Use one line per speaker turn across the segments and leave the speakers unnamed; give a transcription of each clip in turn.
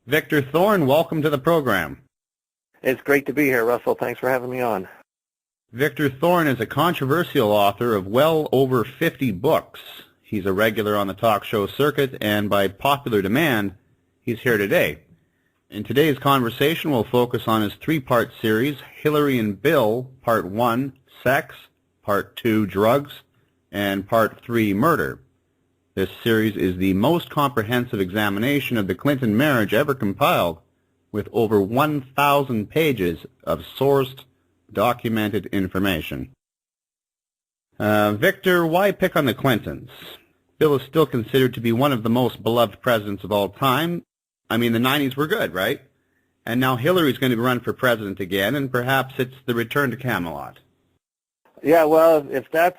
Victor Thorn, welcome to the program.
It's great to be here, Russell. Thanks for having me on.
Victor Thorn is a controversial author of well over 50 books. He's a regular on the talk show circuit, and by popular demand, he's here today. In today's conversation, we'll focus on his three-part series, Hillary and Bill, Part 1, Sex, Part 2, Drugs, and Part 3, Murder. This series is the most comprehensive examination of the Clinton marriage ever compiled, with over 1,000 pages of sourced, documented information. Victor, why pick on the Clintons? Bill is still considered to be one of the most beloved presidents of all time. I mean, the 90s were good, right? And now Hillary's going to run for president again, and perhaps it's the return to Camelot.
Yeah, well, if that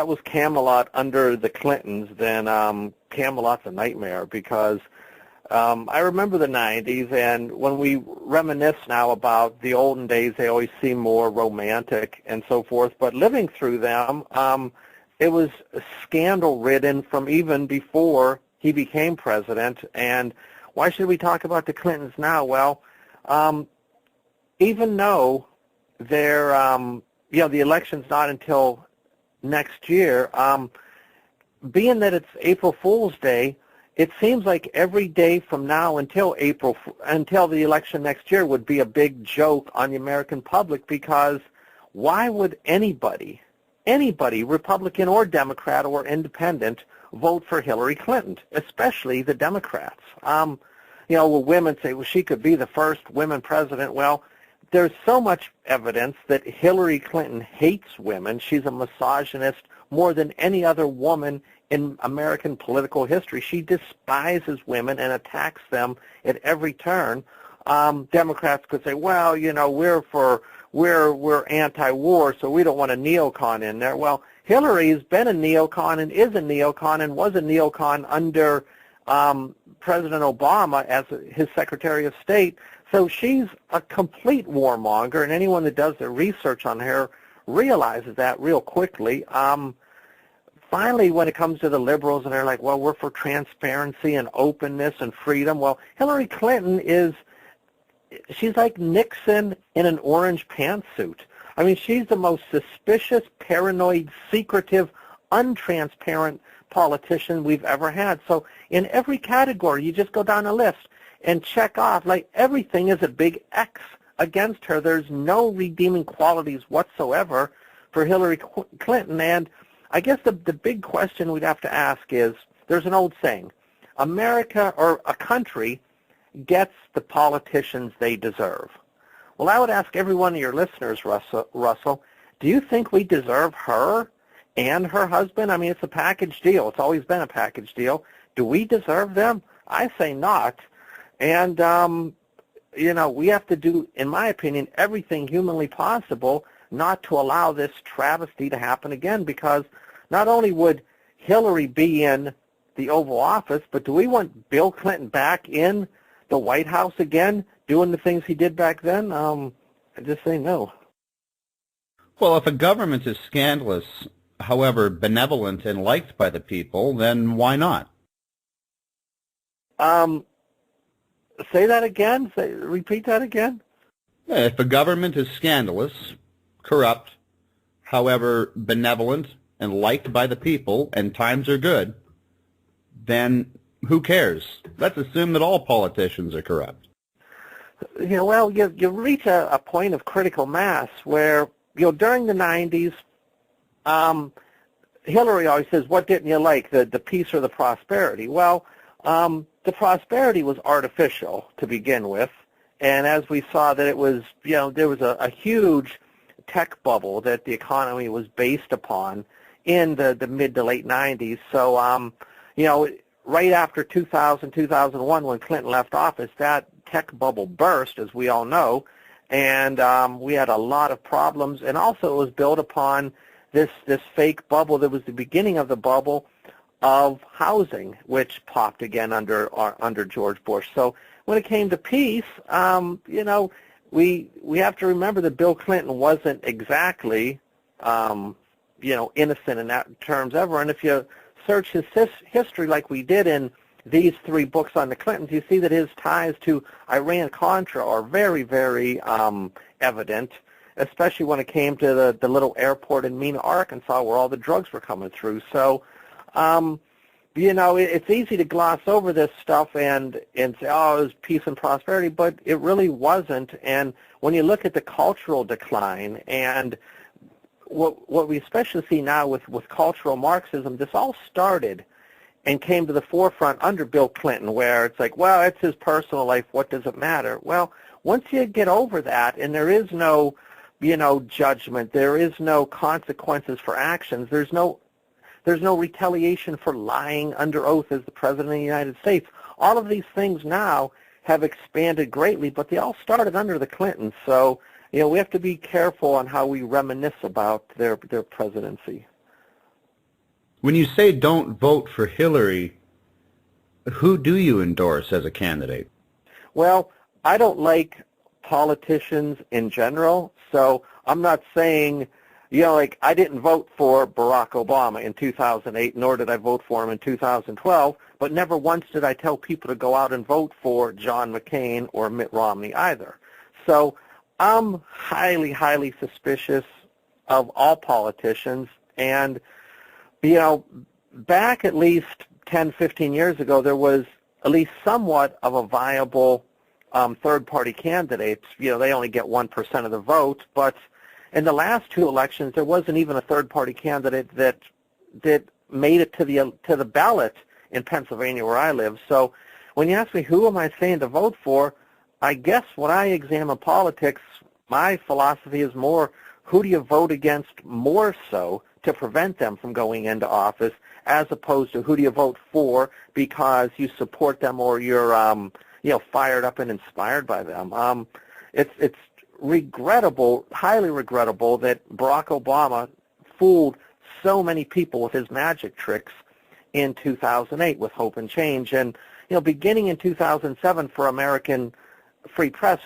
was Camelot under the Clintons, then Camelot's a nightmare because I remember the 90s, and when we reminisce now about the olden days, they always seem more romantic and so forth. But living through them, it was scandal-ridden from even before he became president. And why should we talk about the Clintons now? Well, even though they're, the election's not until next year, being that it's April Fool's Day, it seems like every day from now until the election next year would be a big joke on the American public, because why would anybody, Republican or Democrat or Independent, vote for Hillary Clinton, especially the Democrats? Will women say, well, she could be the first women president? Well, there's so much evidence that Hillary Clinton hates women. She's a misogynist more than any other woman in American political history. She despises women and attacks them at every turn. Democrats could say, well, we're anti-war, so we don't want a neocon in there. Well, Hillary has been a neocon and is a neocon and was a neocon under President Obama as his Secretary of State. So she's a complete warmonger, and anyone that does their research on her realizes that real quickly. Finally, when it comes to the liberals, and they're like, well, we're for transparency and openness and freedom. Well, Hillary Clinton she's like Nixon in an orange pantsuit. I mean, she's the most suspicious, paranoid, secretive, untransparent politician we've ever had. So in every category, you just go down a list and check off, like everything is a big X against her. There's no redeeming qualities whatsoever for Hillary Clinton. And I guess the big question we'd have to ask is, there's an old saying, America or a country gets the politicians they deserve. Well, I would ask every one of your listeners, Russell, do you think we deserve her and her husband? I mean, it's a package deal. It's always been a package deal. Do we deserve them? I say not. And, we have to do, in my opinion, everything humanly possible not to allow this travesty to happen again, because not only would Hillary be in the Oval Office, but do we want Bill Clinton back in the White House again, doing the things he did back then? I just say no.
Well, if a government is scandalous, however benevolent and liked by the people, then why not?
Say that again? Repeat that again?
If a government is scandalous, corrupt, however benevolent and liked by the people, and times are good, then who cares? Let's assume that all politicians are corrupt.
Well, you reach a point of critical mass where, during the 90s, Hillary always says, what didn't you like, the peace or the prosperity? Well, the prosperity was artificial to begin with, and as we saw that it was, there was a huge tech bubble that the economy was based upon in the mid to late 90s. So, right after 2000, 2001, when Clinton left office, that tech bubble burst, as we all know, and we had a lot of problems. And also it was built upon this fake bubble that was the beginning of the bubble of housing, which popped again under George Bush. So when it came to peace, we have to remember that Bill Clinton wasn't exactly, innocent in that terms ever. And if you search his history like we did in these three books on the Clintons, you see that his ties to Iran-Contra are very, very evident, especially when it came to the little airport in Mena, Arkansas, where all the drugs were coming through. So, you know, it's easy to gloss over this stuff and say, oh, it was peace and prosperity, but it really wasn't. And when you look at the cultural decline and what we especially see now with cultural Marxism, this all started and came to the forefront under Bill Clinton, where it's like, well, it's his personal life, what does it matter? Well, once you get over that and there is no, you know, judgment, there is no consequences for actions, there's no retaliation for lying under oath as the President of the United States. All of these things now have expanded greatly, but they all started under the Clintons. So, you know, we have to be careful on how we reminisce about their presidency.
When you say don't vote for Hillary, who do you endorse as a candidate?
Well, I don't like politicians in general, so I'm not saying, you know, like I didn't vote for Barack Obama in 2008, nor did I vote for him in 2012, but never once did I tell people to go out and vote for John McCain or Mitt Romney either. So I'm highly, highly suspicious of all politicians, and you know, back at least 10, 15 years ago, there was at least somewhat of a viable third-party candidate. You know, they only get 1% of the vote, but in the last two elections, there wasn't even a third-party candidate that made it to the ballot in Pennsylvania, where I live. So when you ask me who am I saying to vote for, I guess when I examine politics, my philosophy is more who do you vote against more so to prevent them from going into office, as opposed to who do you vote for because you support them or you're you know, fired up and inspired by them. It's regrettable, highly regrettable, that Barack Obama fooled so many people with his magic tricks in 2008 with Hope and Change. And, you know, beginning in 2007 for American Free Press,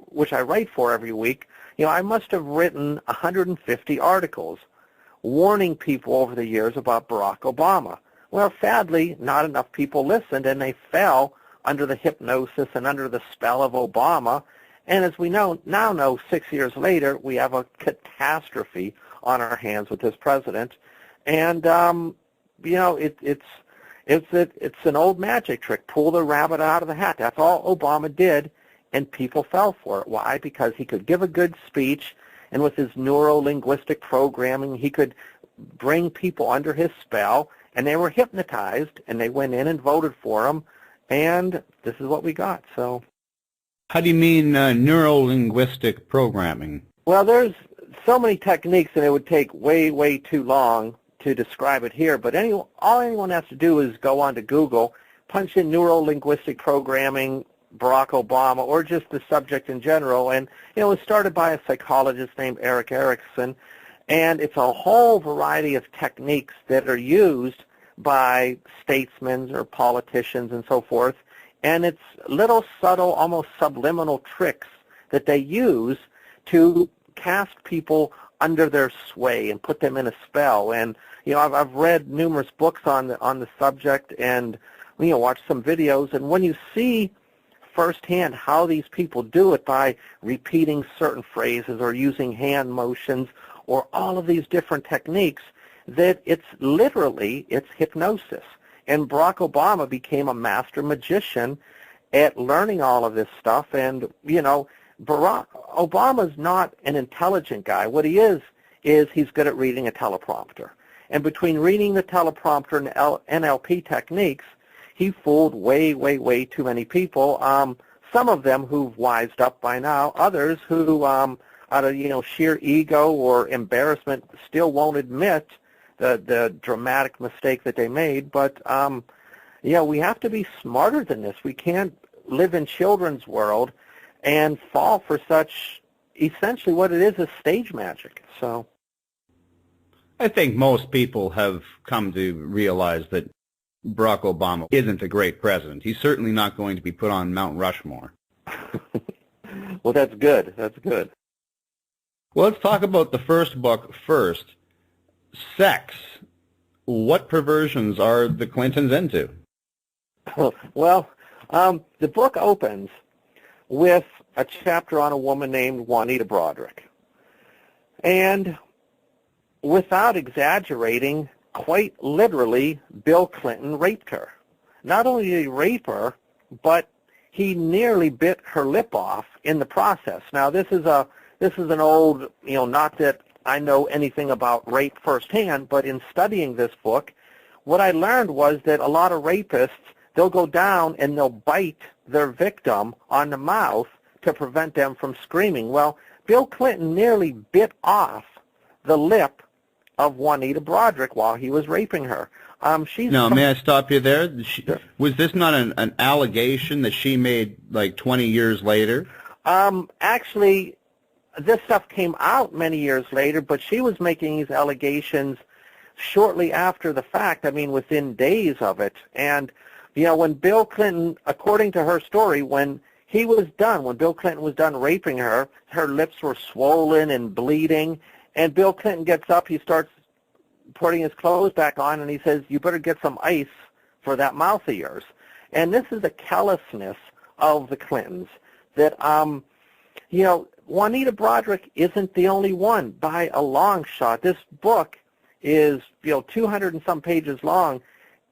which I write for every week, you know, I must have written 150 articles warning people over the years about Barack Obama. Well, sadly, not enough people listened, and they fell under the hypnosis and under the spell of Obama. And as we now know, 6 years later, we have a catastrophe on our hands with this president. And you know, it's an old magic trick. Pull the rabbit out of the hat. That's all Obama did, and people fell for it. Why? Because he could give a good speech, and with his neuro-linguistic programming, he could bring people under his spell, and they were hypnotized, and they went in and voted for him, and this is what we got. So,
how do you mean neuro-linguistic programming?
Well, there's so many techniques, and it would take way, way too long to describe it here, but all anyone has to do is go onto Google, punch in neuro-linguistic programming, Barack Obama, or just the subject in general. And, you know, it was started by a psychologist named Eric Erickson, and it's a whole variety of techniques that are used by statesmen or politicians and so forth. And it's little subtle, almost subliminal tricks that they use to cast people under their sway and put them in a spell. And, you know, I've read numerous books on the subject and, you know, watched some videos. And when you see firsthand how these people do it by repeating certain phrases or using hand motions or all of these different techniques, that it's hypnosis. And Barack Obama became a master magician at learning all of this stuff. And, you know, Barack Obama's not an intelligent guy. What he is he's good at reading a teleprompter. And between reading the teleprompter and NLP techniques, he fooled way, way, way too many people. Some of them who've wised up by now. Others who, out of, you know, sheer ego or embarrassment, still won't admit the dramatic mistake that they made. But yeah, we have to be smarter than this. We can't live in children's world and fall for such, essentially what it is stage magic. So
I think most people have come to realize that Barack Obama isn't a great president. He's certainly not going to be put on Mount Rushmore.
Well, that's good. That's good.
Well, let's talk about the first book first. Sex. What perversions are the Clintons into?
Well, the book opens with a chapter on a woman named Juanita Broderick. And without exaggerating, quite literally, Bill Clinton raped her. Not only did he rape her, but he nearly bit her lip off in the process. Now, this is an old, not that I know anything about rape firsthand, but in studying this book, what I learned was that a lot of rapists, they'll go down and they'll bite their victim on the mouth to prevent them from screaming. Well, Bill Clinton nearly bit off the lip of Juanita Broderick while he was raping her.
Now, may I stop you there?
Sure.
Was this not an allegation that she made like 20 years later?
Actually, this stuff came out many years later, but she was making these allegations shortly after the fact, within days of it. And, when Bill Clinton, according to her story, when Bill Clinton was done raping her, her lips were swollen and bleeding, and Bill Clinton gets up, he starts putting his clothes back on, and he says, "You better get some ice for that mouth of yours." And this is the callousness of the Clintons that, Juanita Broderick isn't the only one by a long shot. This book is, 200 and some pages long,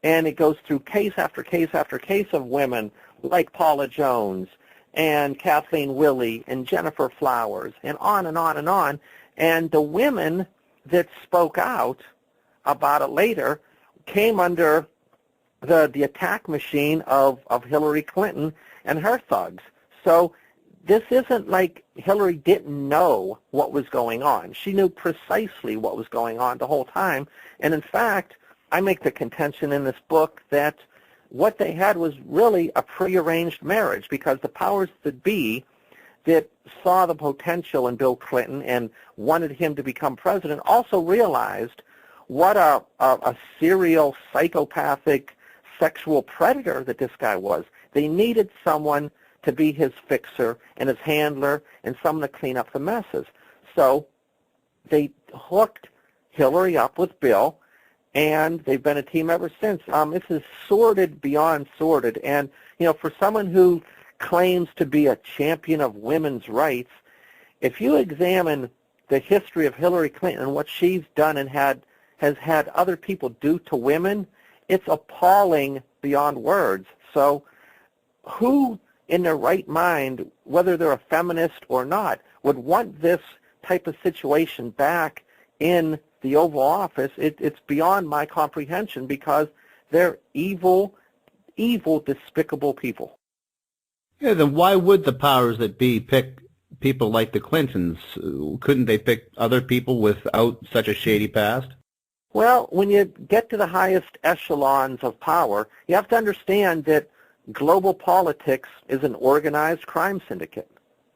and it goes through case after case after case of women like Paula Jones and Kathleen Willey and Jennifer Flowers and on and on and on. And the women that spoke out about it later came under the attack machine of Hillary Clinton and her thugs. So this isn't like Hillary didn't know what was going on. She knew precisely what was going on the whole time. And in fact, I make the contention in this book that what they had was really a prearranged marriage, because the powers that be that saw the potential in Bill Clinton and wanted him to become president also realized what a serial psychopathic sexual predator that this guy was. They needed someone to be his fixer and his handler and someone to clean up the messes. So they hooked Hillary up with Bill, and they've been a team ever since. This is sordid beyond sordid. And, for someone who claims to be a champion of women's rights, if you examine the history of Hillary Clinton and what she's done and has had other people do to women, it's appalling beyond words. So who in their right mind, whether they're a feminist or not, would want this type of situation back in the Oval Office? It's beyond my comprehension, because they're evil, despicable people.
Yeah, then why would the powers that be pick people like the Clintons? Couldn't they pick other people without such a shady past?
Well, when you get to the highest echelons of power, you have to understand that global politics is an organized crime syndicate.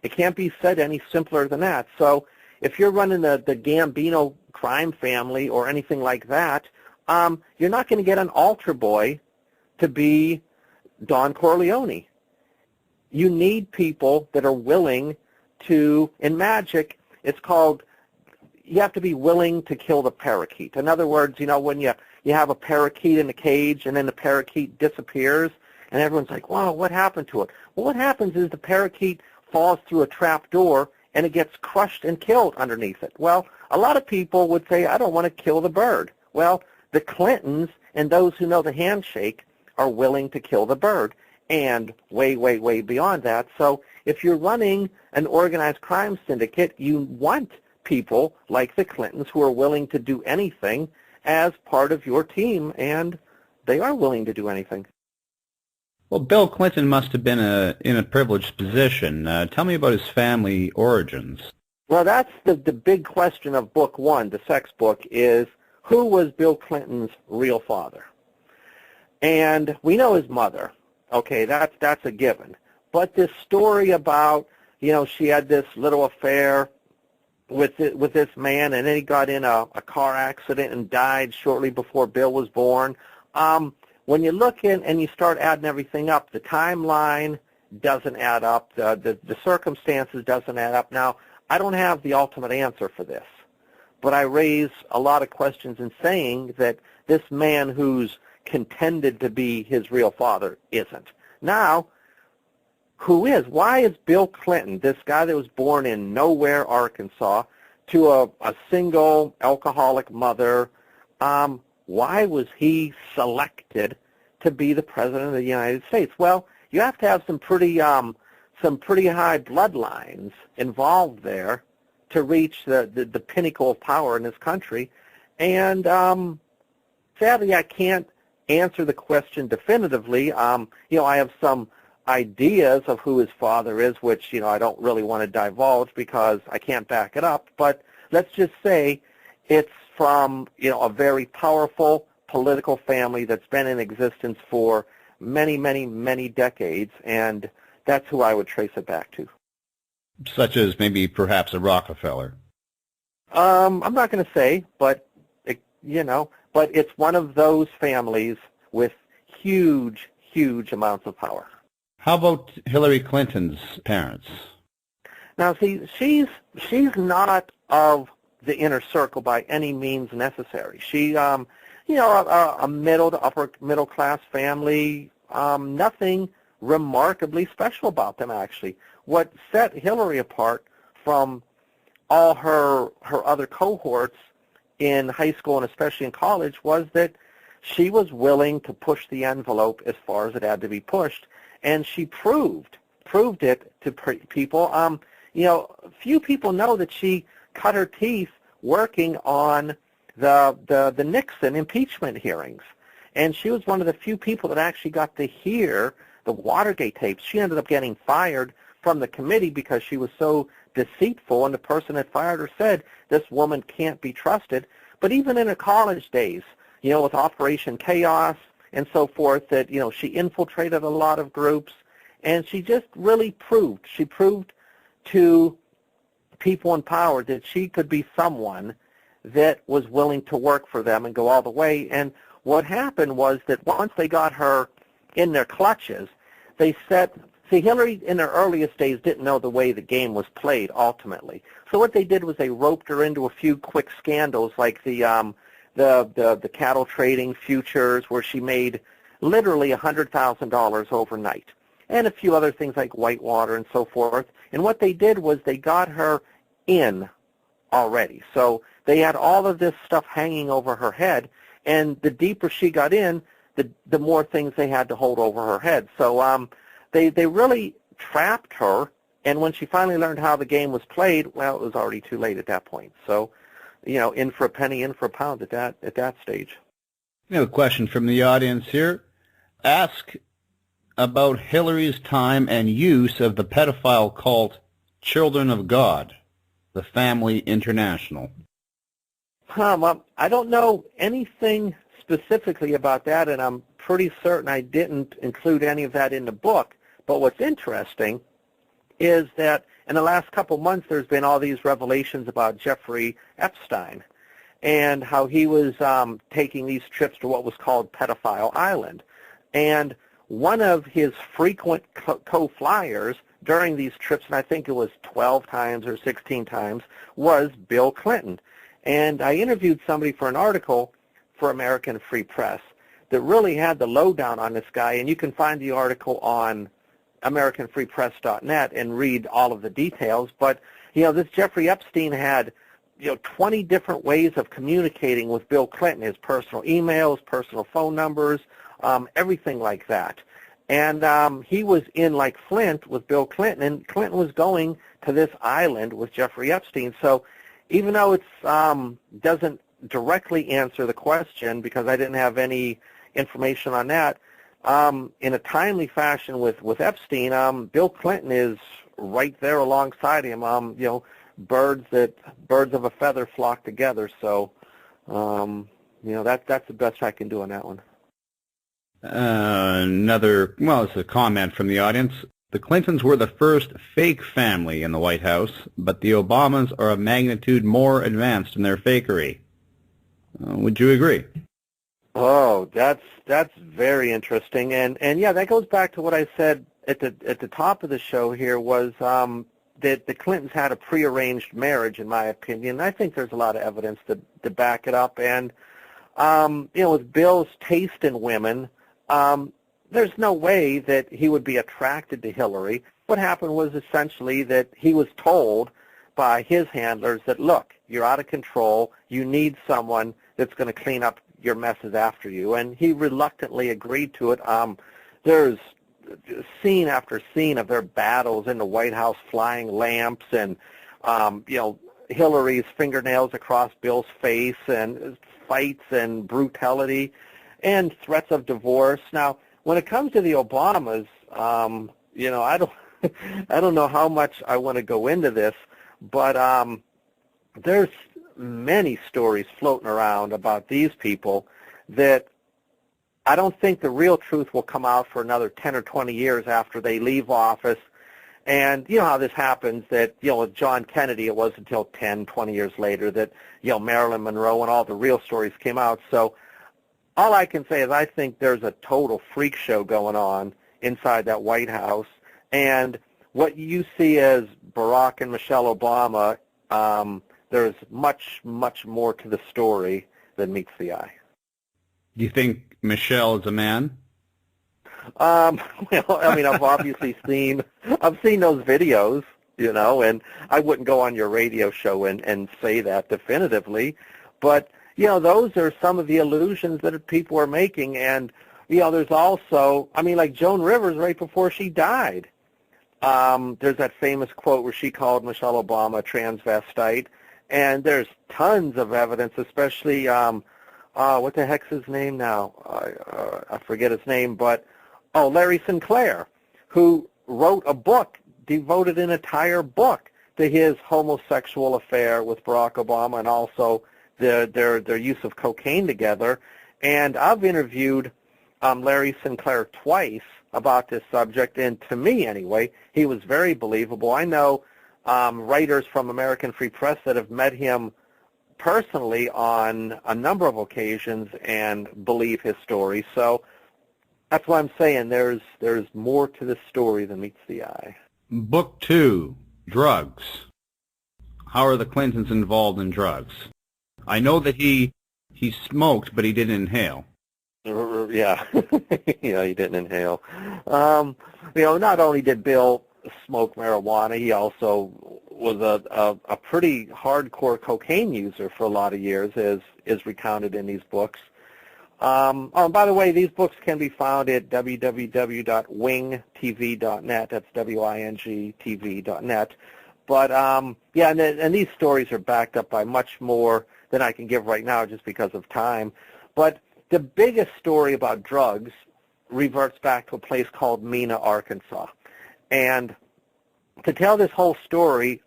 It can't be said any simpler than that. So if you're running the Gambino crime family or anything like that, you're not going to get an altar boy to be Don Corleone. You need people that are willing to, in magic, it's called, you have to be willing to kill the parakeet. In other words, when you have a parakeet in a cage and then the parakeet disappears and everyone's like, wow, what happened to it? Well, what happens is the parakeet falls through a trap door and it gets crushed and killed underneath it. Well, a lot of people would say, I don't want to kill the bird. Well, the Clintons and those who know the handshake are willing to kill the bird, and way, way, way beyond that. So if you're running an organized crime syndicate, you want people like the Clintons who are willing to do anything as part of your team, and they are willing to do anything.
Well, Bill Clinton must have been in a privileged position. Tell me about his family origins.
Well, that's the big question of book one, the sex book, is who was Bill Clinton's real father? And we know his mother. Okay, that's a given. But this story about, she had this little affair with this man, and then he got in a car accident and died shortly before Bill was born. When you look in and you start adding everything up, the timeline doesn't add up. The circumstances doesn't add up. Now, I don't have the ultimate answer for this, but I raise a lot of questions in saying that this man who's contended to be his real father isn't. Now, who is? Why is Bill Clinton, this guy that was born in nowhere, Arkansas, to a single alcoholic mother, why was he selected to be the President of the United States? Well, you have to have some pretty high bloodlines involved there to reach the pinnacle of power in this country. And sadly, I can't answer the question definitively. I have some ideas of who his father is, which, I don't really want to divulge because I can't back it up. But let's just say it's from, a very powerful political family that's been in existence for many, many, many decades, and that's who I would trace it back to.
Such as maybe perhaps a Rockefeller.
I'm not going to say, but but it's one of those families with huge, huge amounts of power.
How about Hillary Clinton's parents?
Now, see, she's not of the inner circle by any means necessary. She, a middle to upper middle class family. Nothing remarkably special about them, actually. What set Hillary apart from all her other cohorts in high school and especially in college was that she was willing to push the envelope as far as it had to be pushed, and she proved it to people. Few people know that she cut her teeth working on the Nixon impeachment hearings, and she was one of the few people that actually got to hear the Watergate tapes. She ended up getting fired from the committee because she was so deceitful, and the person that fired her said, this woman can't be trusted. But even in her college days, with Operation Chaos and so forth, that, she infiltrated a lot of groups, and she just really proved to people in power that she could be someone that was willing to work for them and go all the way. And what happened was that once they got her in their clutches, they set... See, Hillary in her earliest days didn't know the way the game was played ultimately. So what they did was they roped her into a few quick scandals like the cattle trading futures, where she made literally $100,000 overnight, and a few other things like Whitewater and so forth. And what they did was they got her in already. So they had all of this stuff hanging over her head, and the deeper she got in, the more things they had to hold over her head. So they really trapped her, and when she finally learned how the game was played, well, it was already too late at that point. So, in for a penny, in for a pound at that stage.
A question from the audience here. Ask about Hillary's time and use of the pedophile cult Children of God, the Family International.
Well, I don't know anything specifically about that, and I'm pretty certain I didn't include any of that in the book. But what's interesting is that in the last couple months there's been all these revelations about Jeffrey Epstein and how he was taking these trips to what was called Pedophile Island. And one of his frequent co-flyers during these trips, and I think it was 12 times or 16 times, was Bill Clinton. And I interviewed somebody for an article for American Free Press that really had the lowdown on this guy, and you can find the article on AmericanFreePress.net and read all of the details. But, this Jeffrey Epstein had, 20 different ways of communicating with Bill Clinton, his personal emails, personal phone numbers, everything like that. And he was in like Flint with Bill Clinton, and Clinton was going to this island with Jeffrey Epstein. So even though it doesn't directly answer the question, because I didn't have any information on that, in a timely fashion with Epstein, Bill Clinton is right there alongside him. Birds of a feather flock together. So, that's the best I can do on that one.
It's a comment from the audience. The Clintons were the first fake family in the White House, but the Obamas are a magnitude more advanced in their fakery. Would you agree?
Oh, that's very interesting, and yeah, that goes back to what I said at the top of the show here, was that the Clintons had a prearranged marriage, in my opinion. I think there's a lot of evidence to back it up, and with Bill's taste in women, there's no way that he would be attracted to Hillary. What happened was essentially that he was told by his handlers that, look, you're out of control. You need someone that's going to clean up your messes after you. And he reluctantly agreed to it. There's scene after scene of their battles in the White House, flying lamps and, Hillary's fingernails across Bill's face and fights and brutality and threats of divorce. Now, when it comes to the Obamas, I don't know how much I want to go into this, but there's many stories floating around about these people that I don't think the real truth will come out for another 10 or 20 years after they leave office. And you know how this happens, that, with John Kennedy, it wasn't until 10, 20 years later that, Marilyn Monroe and all the real stories came out. So all I can say is I think there's a total freak show going on inside that White House. And what you see as Barack and Michelle Obama, there's much, much more to the story than meets the eye.
Do you think Michelle is a man?
I've obviously seen those videos, and I wouldn't go on your radio show and say that definitively. But, those are some of the illusions that people are making. And, there's also, like Joan Rivers right before she died. There's that famous quote where she called Michelle Obama a transvestite. And there's tons of evidence, especially, what the heck's his name now? I forget his name, but, Larry Sinclair, who wrote a book, devoted an entire book to his homosexual affair with Barack Obama and also their use of cocaine together. And I've interviewed Larry Sinclair twice about this subject, and to me anyway, he was very believable. I know writers from American Free Press that have met him personally on a number of occasions and believe his story. So that's why I'm saying there's more to this story than meets the eye.
Book 2, Drugs. How are the Clintons involved in drugs? I know that he smoked, but he didn't inhale.
Yeah, he didn't inhale. Not only did Bill smoke marijuana, he also was a pretty hardcore cocaine user for a lot of years, as is recounted in these books. By the way, these books can be found at www.wingtv.net. That's WINGTV.net. But, and these stories are backed up by much more than I can give right now just because of time. But the biggest story about drugs reverts back to a place called Mena, Arkansas. And to tell this whole story,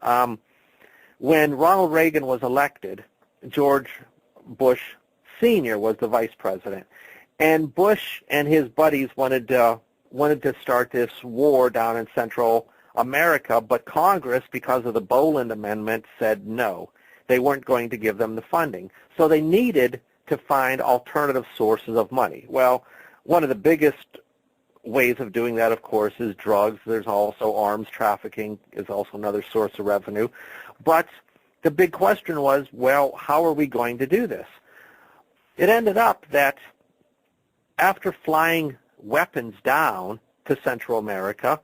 when Ronald Reagan was elected, George Bush Sr. was the vice president. And Bush and his buddies wanted to start this war down in Central America, but Congress, because of the Boland Amendment, said no. They weren't going to give them the funding. So they needed to find alternative sources of money. Well, one of the biggest ways of doing that, of course, is drugs. There's also arms trafficking is also another source of revenue. But the big question was, well, how are we going to do this? It ended up that after flying weapons down to Central America,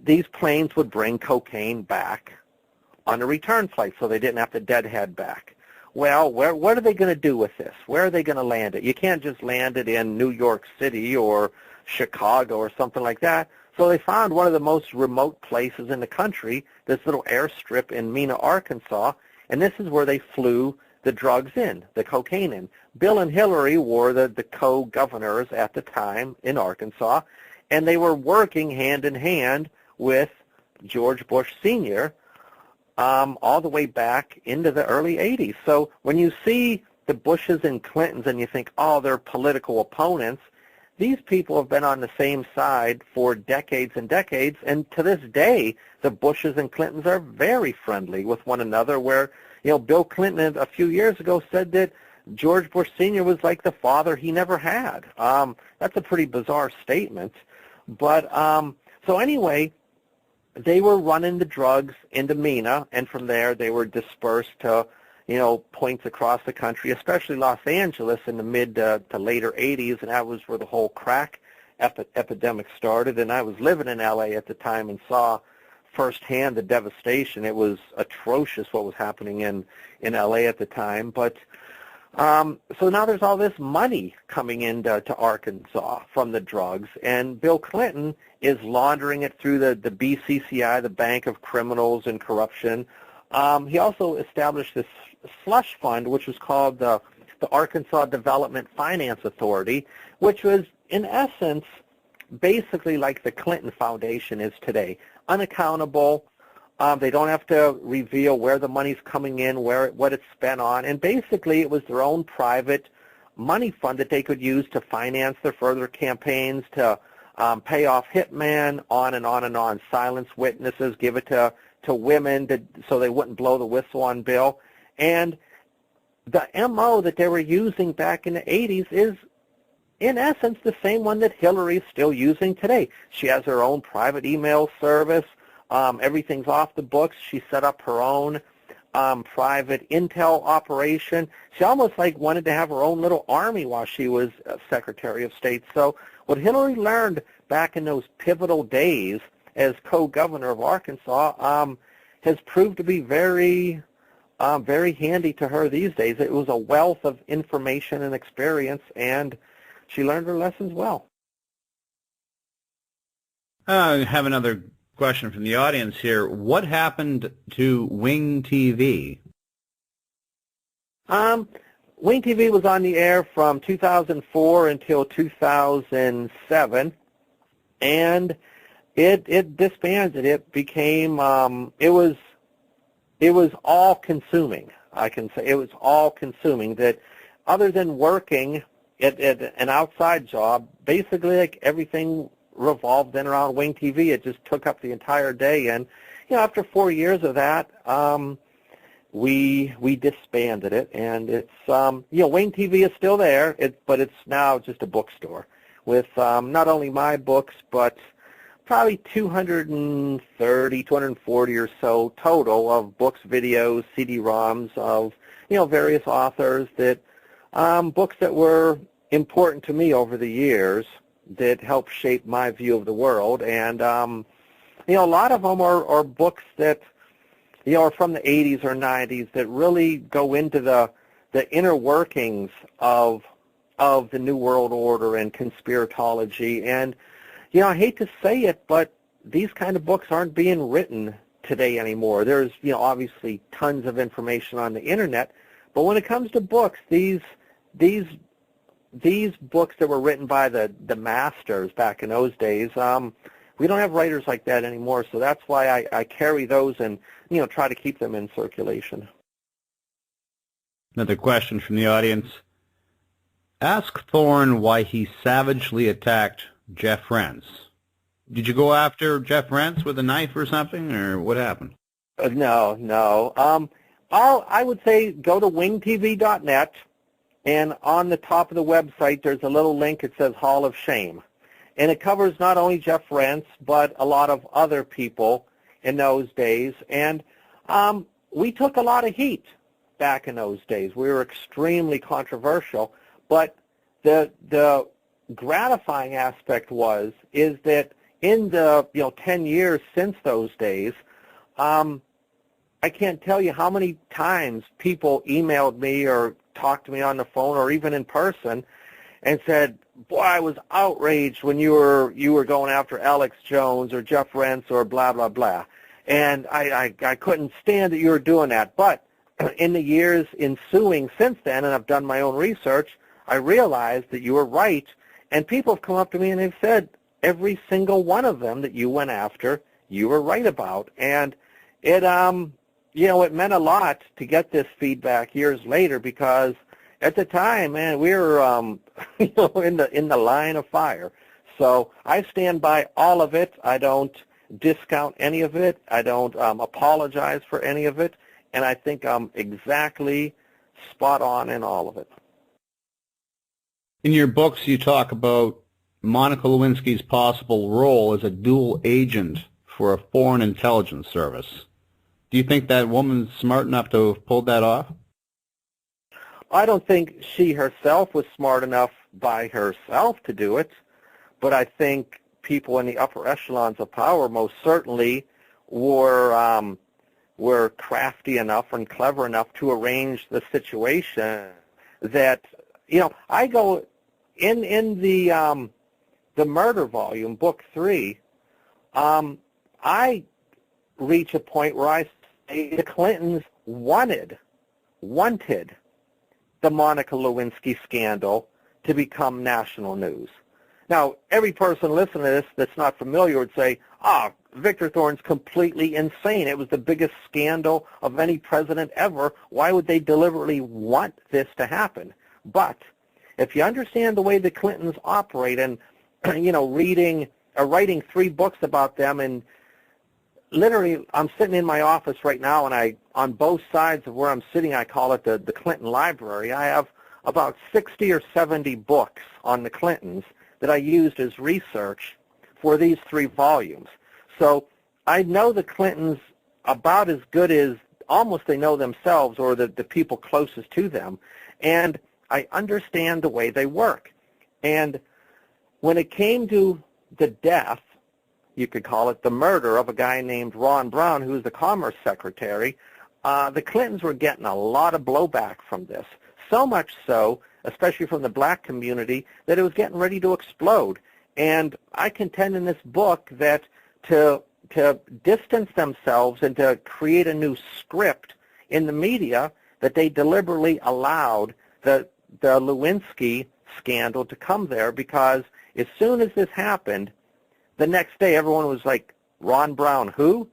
these planes would bring cocaine back on a return flight so they didn't have to deadhead back. Well, what are they going to do with this? Where are they going to land it? You can't just land it in New York City or Chicago or something like that. So they found one of the most remote places in the country, this little airstrip in Mena, Arkansas, and this is where they flew the drugs in, the cocaine in. Bill and Hillary were the co-governors at the time in Arkansas, and they were working hand in hand with George Bush Sr. All the way back into the early 80s. So when you see the Bushes and Clintons and you think, oh, they're political opponents, these people have been on the same side for decades and decades, and to this day, the Bushes and Clintons are very friendly with one another, where, Bill Clinton a few years ago said that George Bush Sr. was like the father he never had. That's a pretty bizarre statement. But so anyway, they were running the drugs into Mena, and from there they were dispersed to, points across the country, especially Los Angeles in the mid to later 80s, and that was where the whole crack epidemic started. And I was living in L.A. at the time and saw firsthand the devastation. It was atrocious what was happening in L.A. at the time. But so now there's all this money coming into Arkansas from the drugs, and Bill Clinton is laundering it through the BCCI, the Bank of Criminals and Corruption. He also established this slush fund, which was called the Arkansas Development Finance Authority, which was, in essence, basically like the Clinton Foundation is today. Unaccountable. They don't have to reveal where the money's coming in, what it's spent on, and basically it was their own private money fund that they could use to finance their further campaigns, to pay off hitmen, on and on and on, silence witnesses, give it to women so they wouldn't blow the whistle on Bill. And the MO that they were using back in the 80s is, in essence, the same one that Hillary's still using today. She has her own private email service. Everything's off the books. She set up her own private intel operation. She almost wanted to have her own little army while she was Secretary of State. So what Hillary learned back in those pivotal days as co-governor of Arkansas has proved to be very handy to her these days. It was a wealth of information and experience, and she learned her lessons well.
I have another question from the audience here. What happened to Wing TV?
Wing TV was on the air from 2004 until 2007, and it disbanded. It became it was all-consuming. I can say it was all-consuming. That other than working at an outside job, basically everything revolved in around Wing TV. It just took up the entire day, and after 4 years of that, we disbanded it, and it's Wing TV is still there, but it's now just a bookstore with not only my books, but probably 230, 240 or so total of books, videos, CD-ROMs of various authors, that books that were important to me over the years, that helped shape my view of the world. And a lot of them are books that are from the 80s or 90s that really go into the inner workings of the New World Order and conspiratology. And I hate to say it, but these kind of books aren't being written today anymore. There's obviously tons of information on the internet, but when it comes to books, these books that were written by the masters back in those days, we don't have writers like that anymore. So that's why I carry those and try to keep them in circulation.
Another question from the audience. Ask Thorn why he savagely attacked Jeff Rense. Did you go after Jeff Rense with a knife or something, or what happened?
No. I would say go to wingtv.net, and on the top of the website there's a little link. It says Hall of Shame, and it covers not only Jeff Rense but a lot of other people in those days. And we took a lot of heat back in those days. We were extremely controversial, but the gratifying aspect is that in the 10 years since those days, I can't tell you how many times people emailed me or talked to me on the phone or even in person and said, "Boy, I was outraged when you were going after Alex Jones or Jeff Rense or blah blah blah, and I couldn't stand that you were doing that." But in the years ensuing since then, and I've done my own research, I realized that you were right. And people have come up to me and they've said every single one of them that you went after, you were right about. And it, it meant a lot to get this feedback years later, because at the time, man, we were, in the line of fire. So I stand by all of it. I don't discount any of it. I don't apologize for any of it. And I think I'm exactly spot on in all of it.
In your books, you talk about Monica Lewinsky's possible role as a dual agent for a foreign intelligence service. Do you think that woman's smart enough to have pulled that off?
I don't think she herself was smart enough by herself to do it, but I think people in the upper echelons of power most certainly were crafty enough and clever enough to arrange the situation that, I go in the murder volume, book 3, I reach a point where I say the Clintons wanted the Monica Lewinsky scandal to become national news. Now, every person listening to this that's not familiar would say, Victor Thorn's completely insane. It was the biggest scandal of any president ever. Why would they deliberately want this to happen? But if you understand the way the Clintons operate and, writing 3 books about them, and literally I'm sitting in my office right now, and on both sides of where I'm sitting, I call it the Clinton Library. I have about 60 or 70 books on the Clintons that I used as research for these 3 volumes. So I know the Clintons about as good as almost they know themselves, or the people closest to them, and I understand the way they work. And when it came to the death, you could call it the murder of a guy named Ron Brown, who was the Commerce Secretary, the Clintons were getting a lot of blowback from this, so much so, especially from the black community, that it was getting ready to explode. And I contend in this book that to distance themselves and to create a new script in the media, that they deliberately allowed the Lewinsky scandal to come there, because as soon as this happened, the next day everyone was like, Ron Brown, who?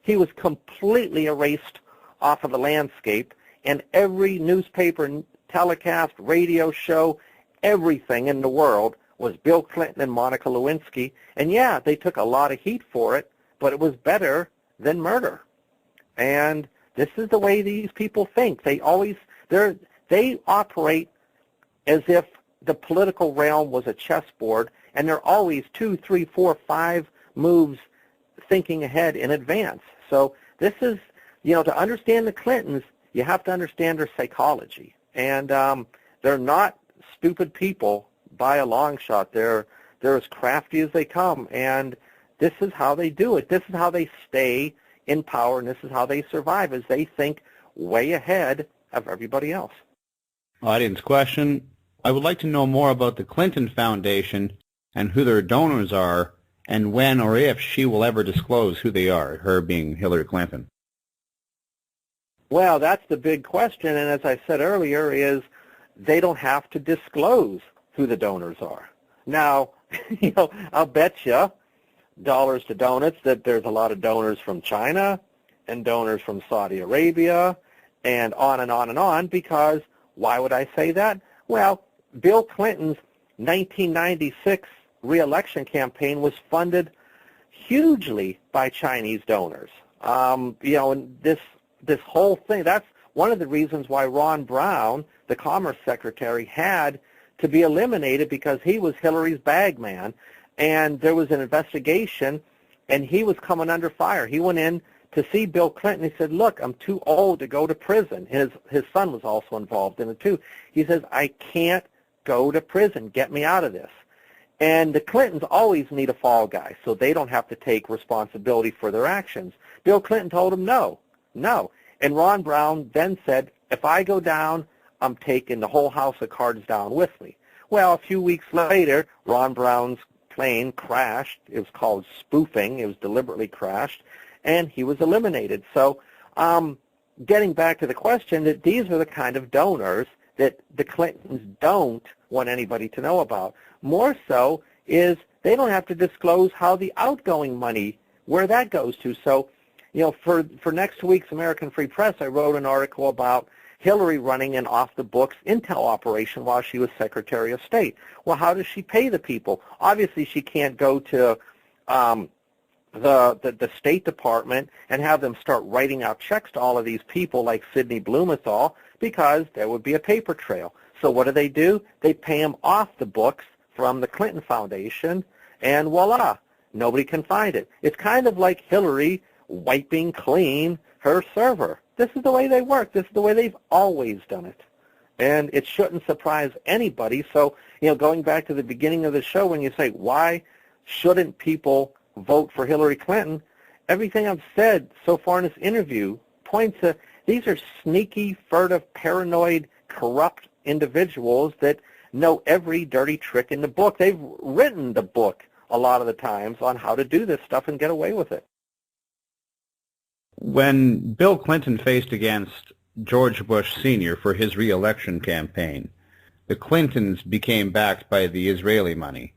He was completely erased off of the landscape, and every newspaper telecast, radio show, everything in the world was Bill Clinton and Monica Lewinsky. And yeah, they took a lot of heat for it, but it was better than murder. And this is the way these people think. They operate as if the political realm was a chessboard, and they're always 2, 3, 4, 5 moves thinking ahead in advance. So this is, to understand the Clintons, you have to understand their psychology. And they're not stupid people by a long shot. They're as crafty as they come, and this is how they do it. This is how they stay in power, and this is how they survive, as they think way ahead of everybody else.
Audience question: I would like to know more about the Clinton Foundation and who their donors are, and when or if she will ever disclose who they are, her being Hillary Clinton.
Well, that's the big question, and as I said earlier, is they don't have to disclose who the donors are. Now, I'll bet you dollars to donuts that there's a lot of donors from China and donors from Saudi Arabia and on and on and on, because why would I say that? Well, Bill Clinton's 1996 re-election campaign was funded hugely by Chinese donors. And this whole thing, that's one of the reasons why Ron Brown, the Commerce Secretary, had to be eliminated, because he was Hillary's bag man, and there was an investigation, and he was coming under fire. He went in to see Bill Clinton. He said, look, I'm too old to go to prison. His son was also involved in it too. He says, I can't go to prison. Get me out of this. And the Clintons always need a fall guy, so they don't have to take responsibility for their actions. Bill Clinton told him no. And Ron Brown then said, if I go down, I'm taking the whole house of cards down with me. Well, a few weeks later, Ron Brown's plane crashed. It was called spoofing. It was deliberately crashed, and he was eliminated. So getting back to the question, that these are the kind of donors that the Clintons don't want anybody to know about. More so is they don't have to disclose how the outgoing money, where that goes to. So, for next week's American Free Press, I wrote an article about Hillary running an off-the-books intel operation while she was Secretary of State. Well, how does she pay the people? Obviously, she can't go to the State Department and have them start writing out checks to all of these people like Sidney Blumenthal, because there would be a paper trail. So what do? They pay them off the books from the Clinton Foundation, and voila, nobody can find it. It's kind of like Hillary wiping clean her server. This is the way they work. This is the way they've always done it. And it shouldn't surprise anybody. So, going back to the beginning of the show, when you say, why shouldn't people vote for Hillary Clinton, everything I've said so far in this interview points to these are sneaky, furtive, paranoid, corrupt individuals that know every dirty trick in the book. They've written the book a lot of the times on how to do this stuff and get away with it.
When Bill Clinton faced against George Bush Sr. for his re-election campaign, the Clintons became backed by the Israeli money.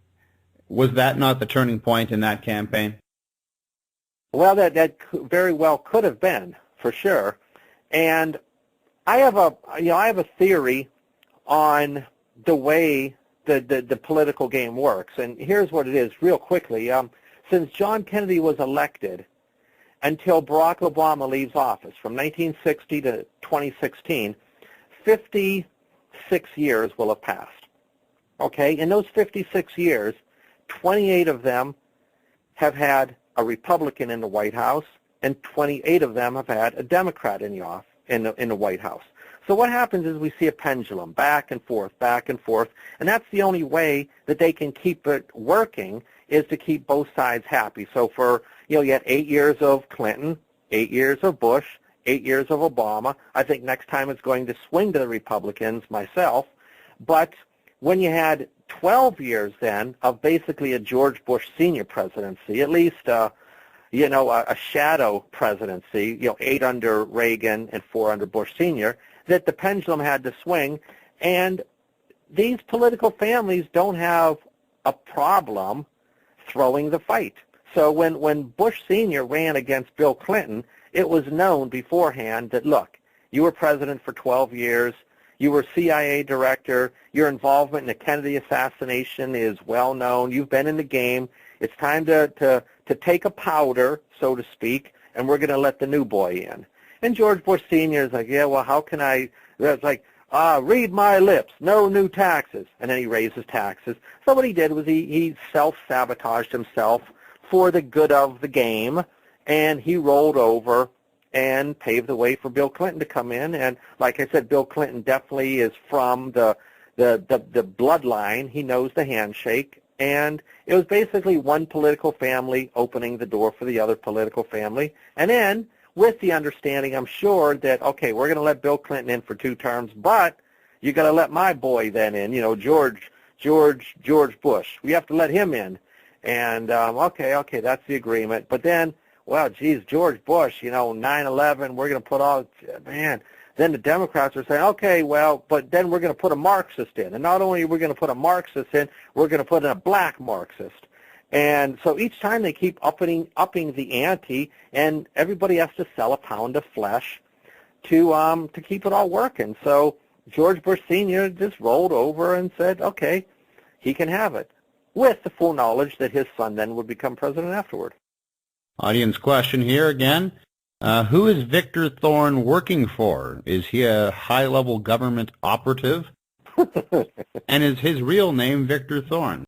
Was that not the turning point in that campaign?
Well, that very well could have been, for sure. And I have a theory on the way the political game works. And here's what it is, real quickly. Since John Kennedy was elected until Barack Obama leaves office, from 1960 to 2016, 56 years will have passed. Okay? In those 56 years, 28 of them have had a Republican in the White House, and 28 of them have had a Democrat in the White House. So what happens is we see a pendulum back and forth, and that's the only way that they can keep it working is to keep both sides happy. So for, you had 8 years of Clinton, 8 years of Bush, 8 years of Obama. I think next time it's going to swing to the Republicans myself. But when you had 12 years then of basically a George Bush Sr. presidency, at least a shadow presidency, 8 under Reagan and 4 under Bush Sr., that the pendulum had to swing. And these political families don't have a problem throwing the fight. So when Bush Sr. ran against Bill Clinton, it was known beforehand that, look, you were president for 12 years, you were CIA director, your involvement in the Kennedy assassination is well known, you've been in the game, it's time to take a powder, so to speak, and we're going to let the new boy in. And George Bush Sr. is like, yeah, well, how can I, it's like, read my lips, no new taxes. And then he raises taxes. So what he did was he self-sabotaged himself for the good of the game, and he rolled over and paved the way for Bill Clinton to come in. And like I said, Bill Clinton definitely is from the bloodline. He knows the handshake. And it was basically one political family opening the door for the other political family. And then with the understanding, I'm sure, that, okay, we're going to let Bill Clinton in for 2 terms, but you got to let my boy then in, George Bush. We have to let him in. And, okay, that's the agreement. But then, well, geez, George Bush, 9/11, we're going to put all, man. Then the Democrats are saying, okay, well, but then we're going to put a Marxist in. And not only are we going to put a Marxist in, we're going to put in a black Marxist. And so each time they keep upping the ante, and everybody has to sell a pound of flesh to keep it all working. So George Bush Sr. just rolled over and said, okay, he can have it, with the full knowledge that his son then would become president afterward.
Audience question here again. Who is Victor Thorn working for? Is he a high-level government operative? And is his real name Victor Thorn?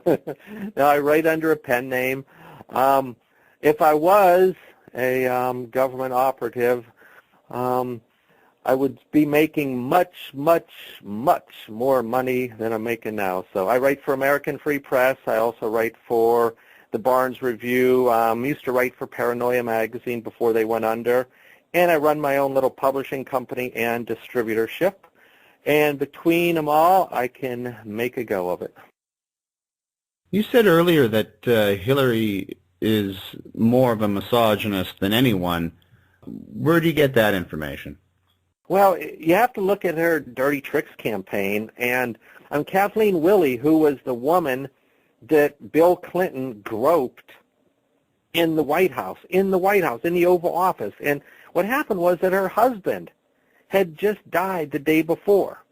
No, I write under a pen name. If I was a government operative, I would be making much, much, much more money than I'm making now. So I write for American Free Press. I also write for the Barnes Review. Used to write for Paranoia magazine before they went under. And I run my own little publishing company and distributorship. And between them all, I can make a go of it.
You said earlier that Hillary is more of a misogynist than anyone. Where do you get that information?
Well, you have to look at her Dirty Tricks campaign, and Kathleen Willey, who was the woman that Bill Clinton groped in the White House, in the Oval Office. And what happened was that her husband had just died the day before.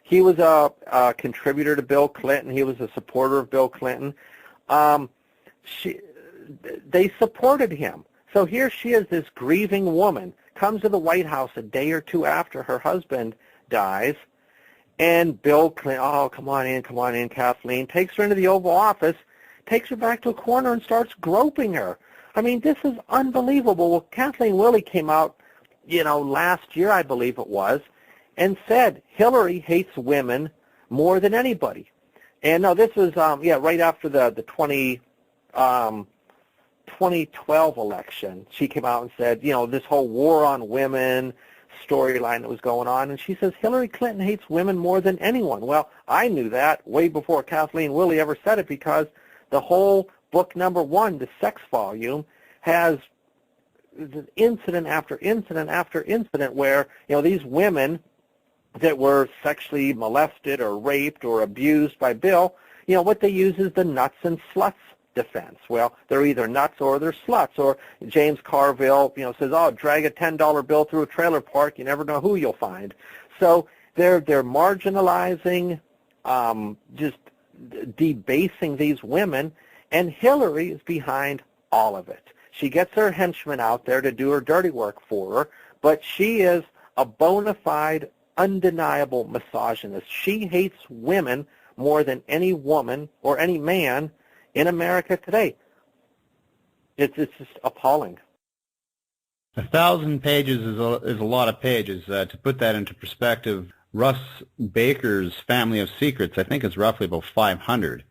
He was a contributor to Bill Clinton. He was a supporter of Bill Clinton. They supported him. So here she is, this grieving woman, comes to the White House a day or two after her husband dies, and Bill Clinton, oh, come on in, Kathleen, takes her into the Oval Office, takes her back to a corner and starts groping her. I mean, this is unbelievable. Well, Kathleen Willey came out, last year, I believe it was, and said Hillary hates women more than anybody. And no, this was right after the 2012 election. She came out and said, this whole war on women storyline that was going on, and she says Hillary Clinton hates women more than anyone. Well, I knew that way before Kathleen Willey ever said it, because the whole book number 1, the sex volume, has incident after incident after incident where these women that were sexually molested or raped or abused by Bill, what they use is the nuts and sluts defense. Well, they're either nuts or they're sluts. Or James Carville, says, "Oh, drag a $10 bill through a trailer park, you never know who you'll find." So they're marginalizing, just debasing these women, and Hillary is behind all of it. She gets her henchmen out there to do her dirty work for her, but she is a bona fide, undeniable misogynist. She hates women more than any woman or any man in America today. It's just appalling.
1,000 pages is a lot of pages. To put that into perspective, Russ Baker's Family of Secrets, I think, is roughly about 500,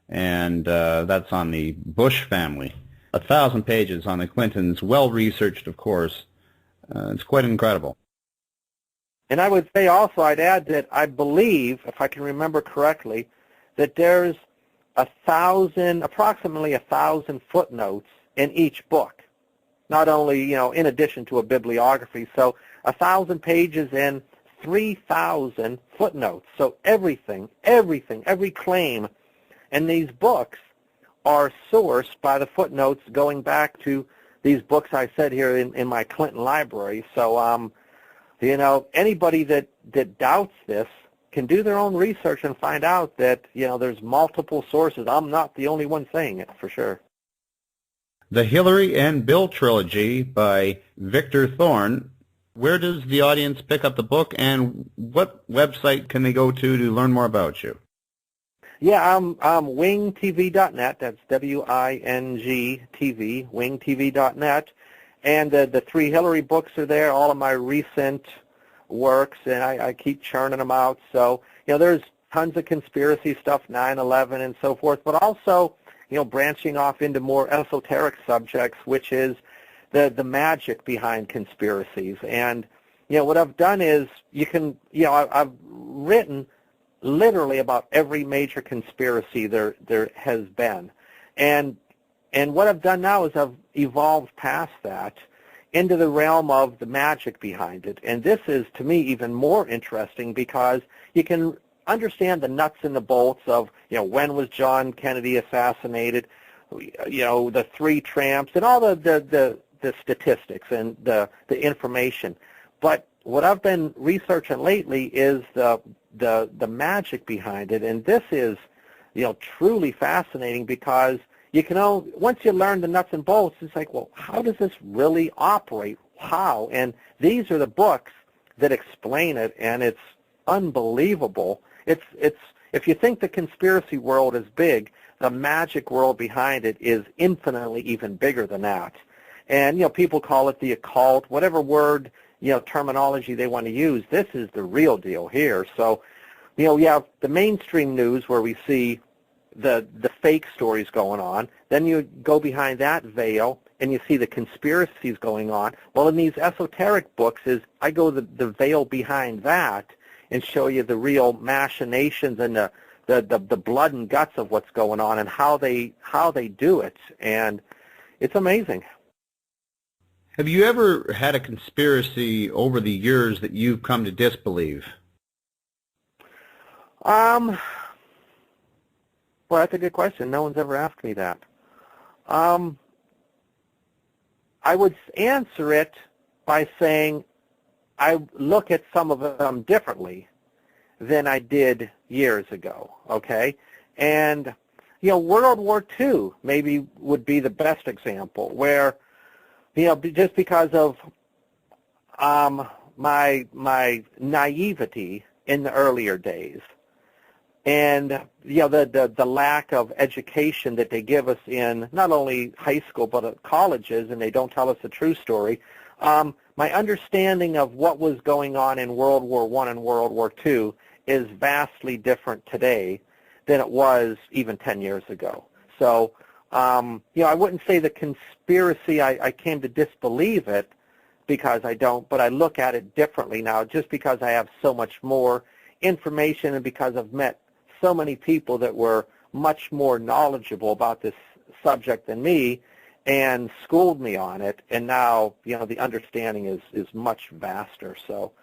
and that's on the Bush family. 1,000 pages on the Clintons, well-researched, of course. It's quite incredible.
And I would say also, I'd add that I believe, if I can remember correctly, that there's approximately 1,000 footnotes in each book, not only, in addition to a bibliography. So 1,000 pages and 3,000 footnotes. So everything, every claim in these books are sourced by the footnotes going back to these books I said here in my Clinton library. So, anybody that doubts this can do their own research and find out that, there's multiple sources. I'm not the only one saying it, for sure.
The Hillary and Bill Trilogy by Victor Thorn. Where does the audience pick up the book, and what website can they go to learn more about you?
Yeah, I'm wingtv.net. That's W-I-N-G TV, wingtv.net. And the 3 Hillary books are there, all of my recent works, and I keep churning them out. So, there's tons of conspiracy stuff, 9/11 and so forth, but also, branching off into more esoteric subjects, which is the magic behind conspiracies. And, what I've done is I've written literally about every major conspiracy there has been. And what I've done now is I've evolved past that into the realm of the magic behind it. And this is, to me, even more interesting because you can understand the nuts and the bolts of, when was John Kennedy assassinated, the 3 tramps, and all the statistics and the information. But what I've been researching lately is the magic behind it, and this is, truly fascinating because once you learn the nuts and bolts, it's like, well, how does this really operate? How? And these are the books that explain it, and it's unbelievable. It's if you think the conspiracy world is big, the magic world behind it is infinitely even bigger than that. And people call it the occult, whatever word, terminology they want to use. This is the real deal here. So, we have the mainstream news where we see the fake stories going on. Then you go behind that veil and you see the conspiracies going on. Well, in these esoteric books I go the veil behind that and show you the real machinations and the blood and guts of what's going on and how they do it. And it's amazing.
Have you ever had a conspiracy over the years that you've come to disbelieve?
Well, that's a good question. No one's ever asked me that. I would answer it by saying I look at some of them differently than I did years ago, okay? And, World War II maybe would be the best example where, just because of my naivety in the earlier days, and the lack of education that they give us in not only high school but at colleges, and they don't tell us the true story. my understanding of what was going on in World War I and World War II is vastly different today than it was even 10 years ago. So, I wouldn't say the conspiracy, I came to disbelieve it because I don't, but I look at it differently now just because I have so much more information and because I've met so many people that were much more knowledgeable about this subject than me and schooled me on it, and now, the understanding is much vaster. So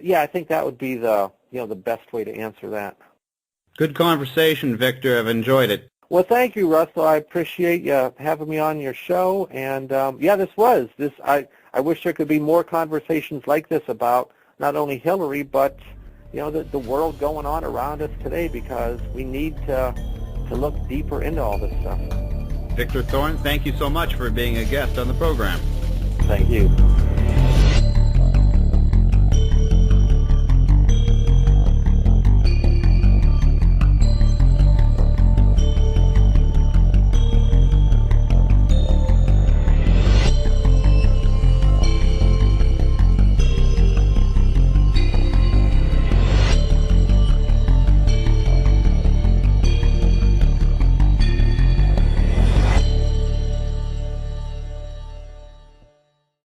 yeah, I think that would be the best way to answer that.
Good conversation, Victor. I've enjoyed it.
Well, thank you, Russell. I appreciate you having me on your show. And I wish there could be more conversations like this about not only Hillary, but the world going on around us today, because we need to look deeper into all this stuff.
Victor Thorn, thank you so much for being a guest on the program.
Thank you.